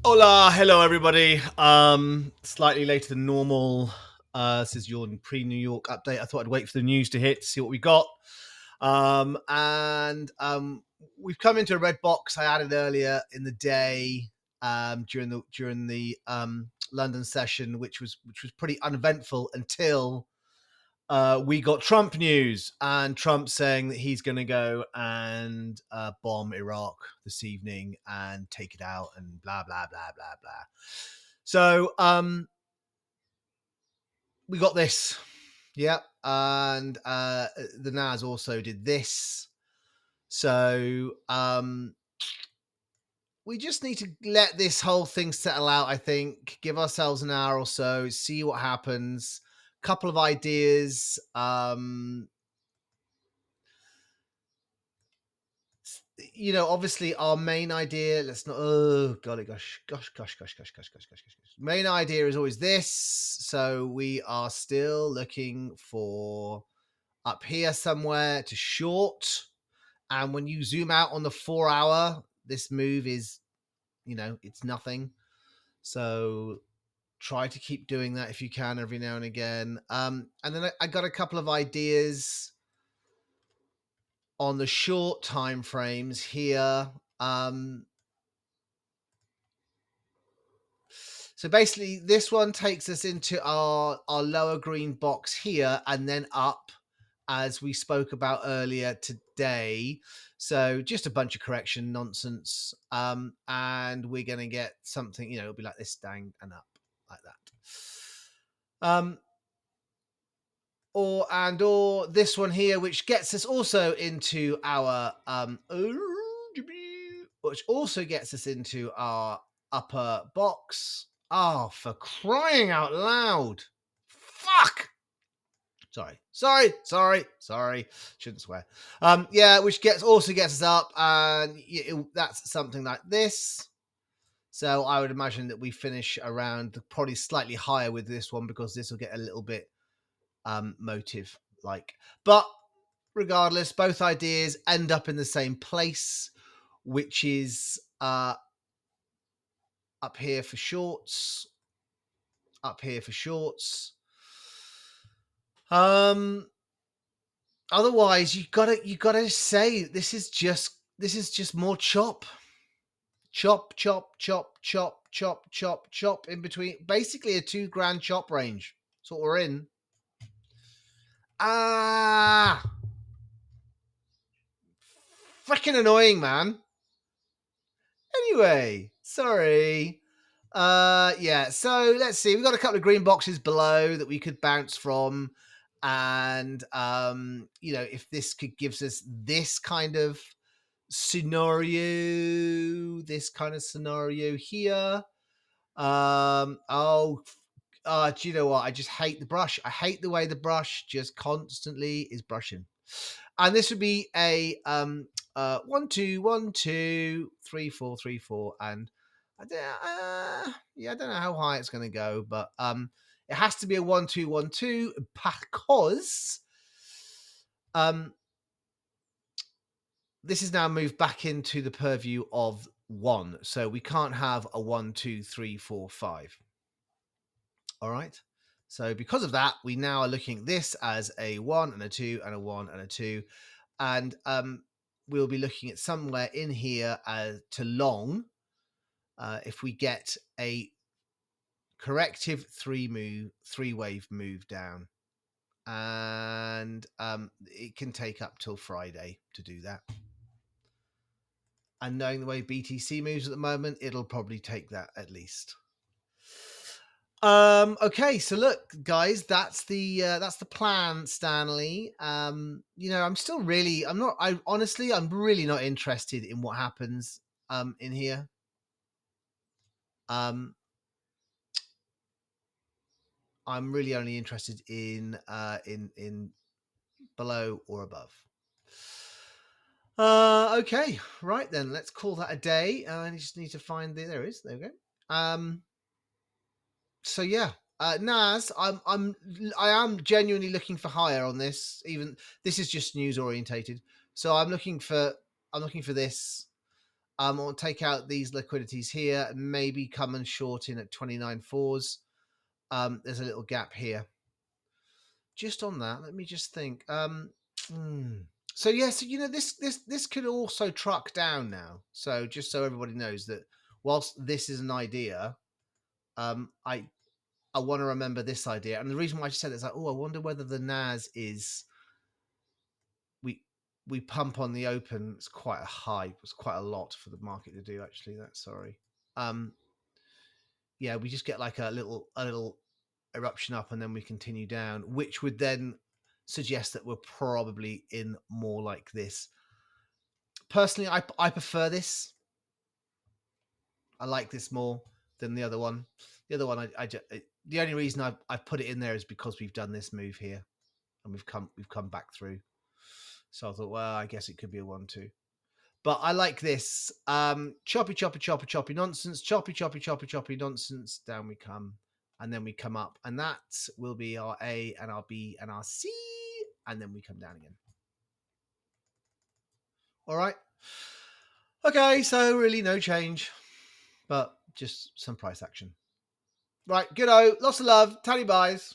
Hola, hello everybody. Slightly later than normal. This is your pre-New York update. I thought I'd wait for the news to hit to see what we got. And we've come into a red box I added earlier in the day during the London session, which was pretty uneventful until we got Trump news, and Trump saying that he's going to go and bomb Iraq this evening and take it out and blah, blah, blah, blah, blah. So we got this. Yep. And the NAS also did this. So we just need to let this whole thing settle out, I think. Give ourselves an hour or so, see what happens. Couple of ideas. Obviously our main idea, let's not, oh, golly, gosh. Main idea is always this. So we are still looking for up here somewhere to short. And when you zoom out on the 4 hour, this move is, it's nothing. So try to keep doing that if you can every now and again. And then I got a couple of ideas on the short time frames here. So basically, this one takes us into our lower green box here and then up, as we spoke about earlier today. So just a bunch of correction nonsense. And we're going to get something, it'll be like this, down and up, like that. Or this one here, which gets us also into our which also gets us into our upper box. Oh, for crying out loud! Fuck! Sorry. Shouldn't swear. Which also gets us up, and that's something like this. So I would imagine that we finish around probably slightly higher with this one, because this will get a little bit motive like. But regardless, both ideas end up in the same place, which is up here for shorts. Otherwise, you gotta say this is just more chop in between. Basically a $2,000 chop range. That's what we're in. Freaking annoying, man. Anyway, sorry. So let's see. We've got a couple of green boxes below that we could bounce from. And if this gives us this kind of scenario here. Do you know what? I just hate the brush. I hate the way the brush just constantly is brushing. And this would be a 1 2 1 2 3 4 3 4, and I don't know how high it's going to go, but it has to be a 1 2 1 2 because this is now moved back into the purview of 1, so we can't have a 1 2 3 4 5. All right. So because of that, we now are looking at this as a 1 and a 2 and a 1 and a 2. And we'll be looking at somewhere in here to long if we get a corrective 3-wave move down. And it can take up till Friday to do that. And knowing the way BTC moves at the moment, it'll probably take that at least. Okay, so look, guys, that's the plan, Stanley. I'm really not interested in what happens in here. I'm really only interested in below or above. Okay, right then, let's call that a day. I just need to find there we go. So yeah, Nas, I am genuinely looking for higher on this. Even this is just news orientated, so I'm looking for this. I'll take out these liquidities here and maybe come and short in at 29.4s. There's a little gap here. Just on that, let me just think. So yeah, so this could also truck down now. So just so everybody knows that whilst this is an idea, I want to remember this idea. And the reason why I just said it is like, I wonder whether the NAS is we pump on the open. It's quite a high. It's quite a lot for the market to do. Actually, that's sorry. Yeah, we just get like a little eruption up, and then we continue down, which would then suggest that we're probably in more like this. Personally, I prefer this. I like this more than the other one. The other one, the only reason I put it in there is because we've done this move here, and we've come back through. So I thought, well, I guess it could be a 1-2. But I like this. Choppy nonsense. Choppy nonsense. Down we come. And then we come up. And that will be our A and our B and our C. And then we come down again. All right. Okay, so really no change. But just some price action. Right, good-o. Lots of love. Tally buys.